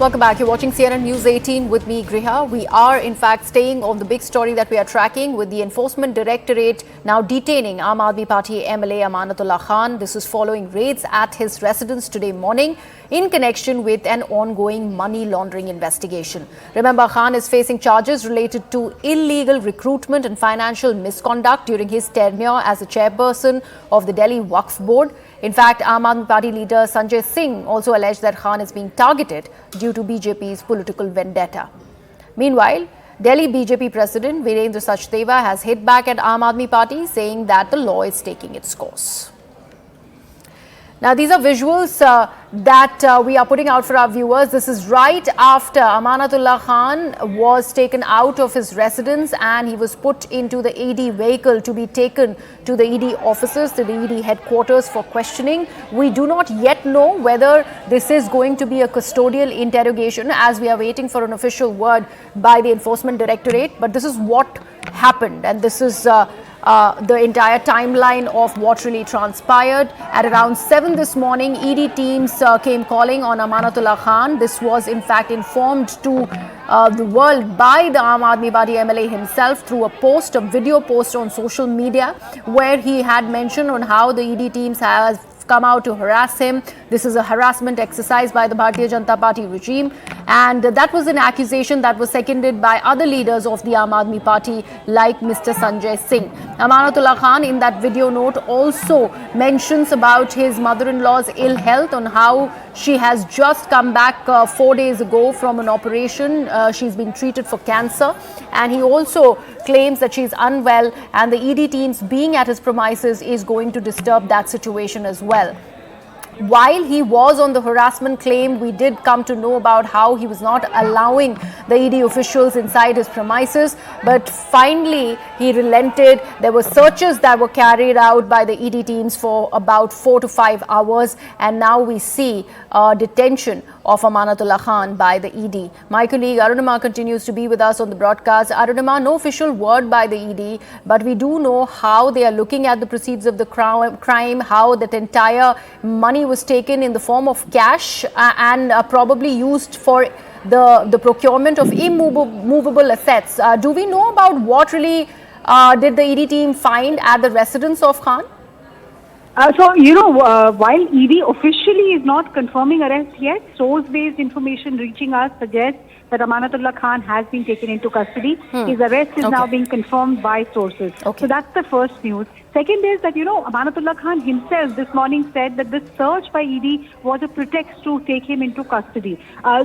Welcome back. You're watching CNN News 18 with me, Griha. We are, in fact, staying on the big story that we are tracking with the Enforcement Directorate now detaining Aam Aadmi Party MLA Amanatullah Khan. This is following raids at his residence today morning in connection with an ongoing money laundering investigation. Remember, Khan is facing charges related to illegal recruitment and financial misconduct during his tenure as the chairperson of the Delhi Waqf Board. In fact, Aam Aadmi Party leader Sanjay Singh also alleged that Khan is being targeted due to BJP's political vendetta. Meanwhile, Delhi BJP President Virendra Sachdeva has hit back at Aam Aadmi Party, saying that the law is taking its course. Now, these are visuals that we are putting out for our viewers. This is right after Amanatullah Khan was taken out of his residence and he was put into the ED vehicle to be taken to the ED offices, to the ED headquarters for questioning. We do not yet know whether this is going to be a custodial interrogation, as we are waiting for an official word by the Enforcement Directorate. But this is what happened, and this is the entire timeline of what really transpired. At around 7 this morning, ED teams came calling on Amanatullah Khan. This was in fact informed to the world by the Aam Aadmi Party MLA himself through a video post on social media, where he had mentioned on how the ED teams have come out to harass him. This is a harassment exercise by the Bharatiya Janata Party regime, and that was an accusation that was seconded by other leaders of the Aam Aadmi Party like Mr. Sanjay Singh. Amanatullah Khan in that video note also mentions about his mother-in-law's ill health, on how she has just come back 4 days ago from an operation. She's been treated for cancer, and he also claims that she's unwell, and the ED teams being at his premises is going to disturb that situation as well. While he was on the harassment claim, we did come to know about how he was not allowing the ED officials inside his premises, but finally he relented. There were searches that were carried out by the ED teams for about 4 to 5 hours, and now we see detention of Amanatullah Khan by the ED. My colleague Arunima continues to be with us on the broadcast. Arunima, no official word by the ED, but we do know how they are looking at the proceeds of the crime, how that entire money was taken in the form of cash and probably used for the procurement of immovable assets. Do we know about what really did the ED team find at the residence of Khan? While ED officially is not confirming arrest yet, source-based information reaching us suggests that Amanatullah Khan has been taken into custody. His arrest is now being confirmed by sources. So that's the first news. Second is that, Amanatullah Khan himself this morning said that this search by ED was a pretext to take him into custody.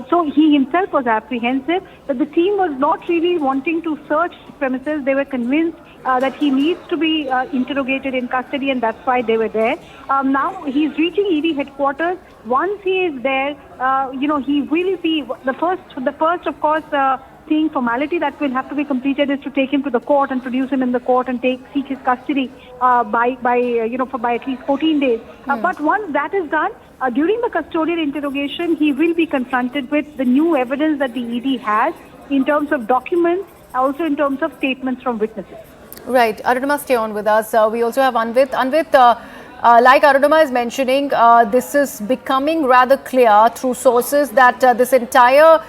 So he himself was apprehensive that the team was not really wanting to search premises. They were convinced that he needs to be interrogated in custody, and that's why they were there. Now he's reaching ED headquarters. Once he is there, he will be the first, of course, thing formality that will have to be completed is to take him to the court and produce him in the court and seek his custody by at least 14 days. But once that is done, during the custodial interrogation, he will be confronted with the new evidence that the ED has in terms of documents, also in terms of statements from witnesses. Right. Arunima, stay on with us. We also have Anvit. Anvit, like Arunima is mentioning, this is becoming rather clear through sources that this entire,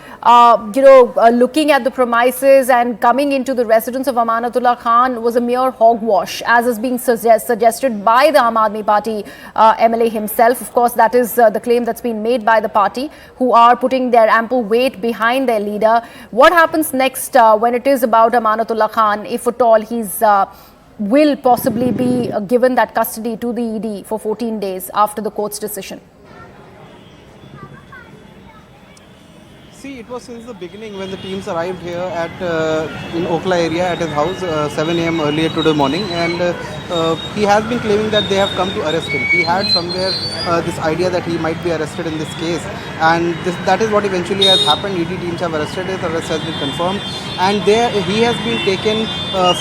looking at the premises and coming into the residence of Amanatullah Khan was a mere hogwash, as is being suggested by the Aam Aadmi Party MLA himself. Of course, that is the claim that's been made by the party, who are putting their ample weight behind their leader. What happens next when it is about Amanatullah Khan, if at all he's will possibly be given that custody to the ED for 14 days after the court's decision? See, it was since the beginning when the teams arrived here at in Okla area at his house 7 a.m. earlier today morning, and he has been claiming that they have come to arrest him. He had somewhere this idea that he might be arrested in this case, and that is what eventually has happened. ED teams have arrested him, the arrest has been confirmed, and he has been taken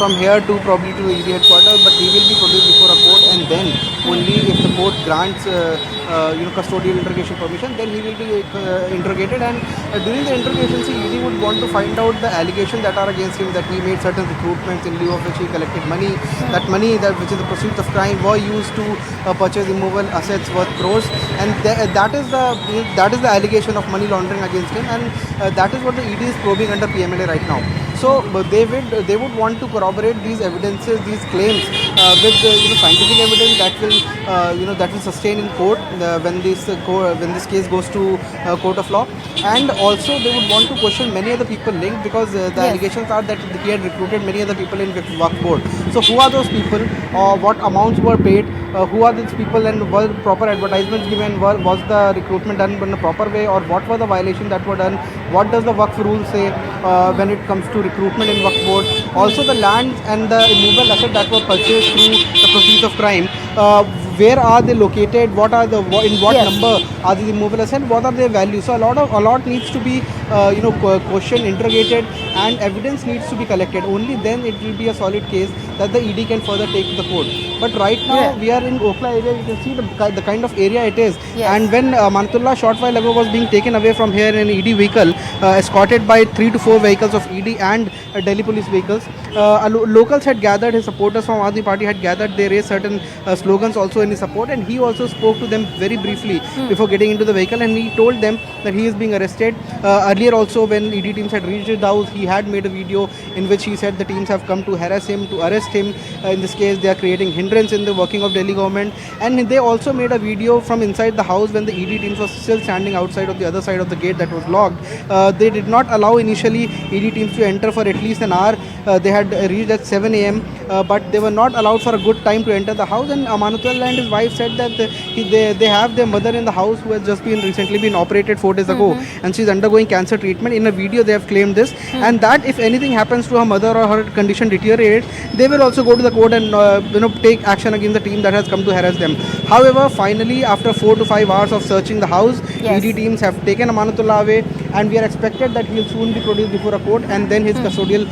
from here to probably to the ED headquarters, but he will be produced before a court, and then only if the court grants custodial interrogation permission, then he will be interrogated. And during during the interrogation, ED would want to find out the allegations that are against him, that he made certain recruitments in lieu of which he collected money. That money, which is the proceeds of crime, were used to purchase immovable assets worth crores, and that is the allegation of money laundering against him, and that is what the ED is probing under PMLA right now. So they would want to corroborate these evidences, these claims with scientific evidence that will sustain in court when this case goes to court of law, and also they would want to question many other people linked, because the allegations are that he had recruited many other people in Waqf board. So who are those people? What amounts were paid? Who are these people, and were proper advertisements given? Was the recruitment done in a proper way, or what were the violations that were done? What does the Waqf rule say when it comes to recruitment in Waqf board? Also the land and the immovable asset that were purchased through the proceeds of crime. Where are they located? What are the in what number are these immovable assets? What are their values? So a lot needs to be questioned, interrogated, and evidence needs to be collected. Only then it will be a solid case that the ED can further take to the court. But right now we are in Okhla area. You can see the kind of area it is. And when Amanatullah short while ago was being taken away from here in an ED vehicle, escorted by 3 to 4 vehicles of ED and Delhi police vehicles, locals had gathered. His supporters from AAP party had gathered. They raised certain slogans also in his support, and he also spoke to them very briefly before getting into the vehicle, and he told them that he is being arrested. Earlier also, when ED teams had reached his house, he had made a video in which he said the teams have come to harass him, to arrest him. In this case, they are creating hindrance in the working of Delhi government, and they also made a video from inside the house when the ED teams were still standing outside of the other side of the gate that was locked. They did not allow initially ED teams to enter for at least an hour. They had reached at 7 a.m. But they were not allowed for a good time to enter the house, and Amanatullah and his wife said that they have their mother in the house who has just recently been operated 4 days ago, and she's undergoing cancer treatment. In a video they have claimed this, and that if anything happens to her mother or her condition deteriorates, they will also go to the court and take action against the team that has come to harass them. However, finally, after 4 to 5 hours of searching the house, ED teams have taken Amanatullah away, and we are expected that he will soon be produced before a court, and then his custodial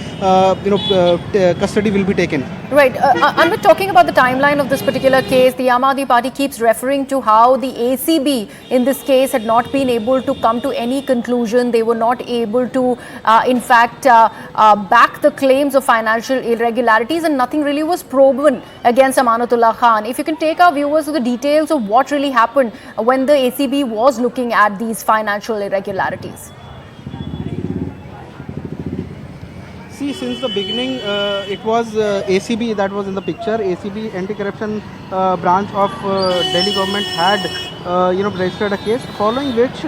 custody will be taken. Right. And we're talking about the timeline of this particular case. The Aam Aadmi Party keeps referring to how the ACB in this case had not been able to come to any conclusion. They were not able to, in fact, back the claims of financial irregularities, and nothing really was proven against Amanatullah Khan. If you can take our viewers to the details of what really happened when the ACB was looking at these financial irregularities. See, since the beginning, it was ACB that was in the picture. ACB, anti-corruption branch of Delhi government, had registered a case, following which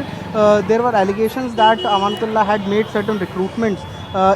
there were allegations that Amanatullah had made certain recruitments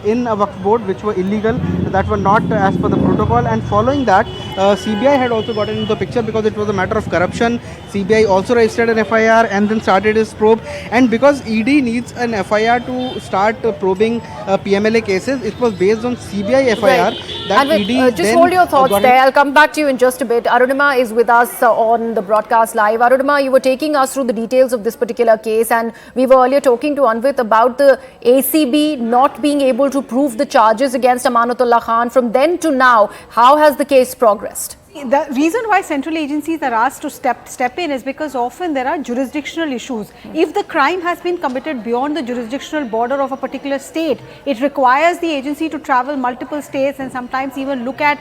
in a Waqf board which were illegal, that were not as per the protocol, and following that CBI had also gotten into the picture because it was a matter of corruption. CBI also registered an FIR and then started its probe, and because ED needs an FIR to start probing PMLA cases, it was based on CBI FIR. Right. That ED just hold your thoughts there. I'll come back to you in just a bit. Arunima is with us on the broadcast live. Arunima, you were taking us through the details of this particular case, and we were earlier talking to Anvit about the ACB not being able to prove the charges against Amanatullah Khan. From then to now, how has the case progressed? The reason why central agencies are asked to step in is because often there are jurisdictional issues. If the crime has been committed beyond the jurisdictional border of a particular state, it requires the agency to travel multiple states and sometimes even look at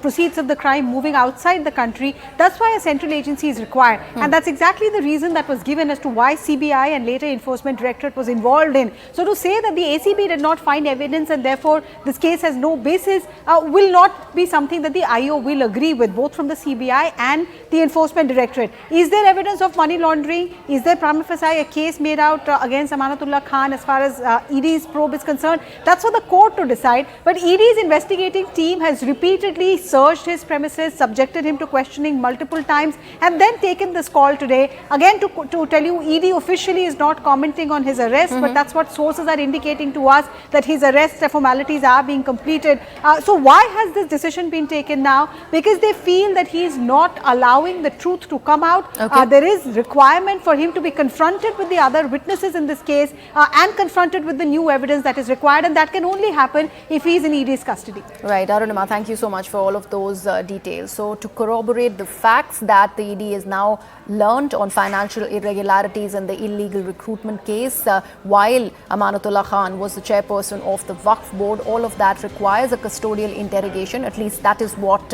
proceeds of the crime moving outside the country. That's why a central agency is required, and that's exactly the reason that was given as to why CBI and later Enforcement Directorate was involved in. So to say that the ACB did not find evidence and therefore this case has no basis will not be something that the IO will agree with, both from the CBI and the Enforcement Directorate. Is there evidence of money laundering? Is there prima facie a case made out against Amanatullah Khan as far as ED's probe is concerned? That's for the court to decide. But ED's investigating team has repeatedly searched his premises, subjected him to questioning multiple times, and then taken this call today. Again, to tell you, ED officially is not commenting on his arrest, but that's what sources are indicating to us, that his arrest formalities are being completed. So why has this decision been taken now? now because they feel that he is not allowing the truth to come out. Okay. There is requirement for him to be confronted with the other witnesses in this case and confronted with the new evidence that is required, and that can only happen if he is in ED's custody. Right, Arunima, thank you so much for all of those details. So to corroborate the facts that the ED is now learnt on financial irregularities in the illegal recruitment case, while Amanatullah Khan was the chairperson of the Waqf board, all of that requires a custodial interrogation. At least that is what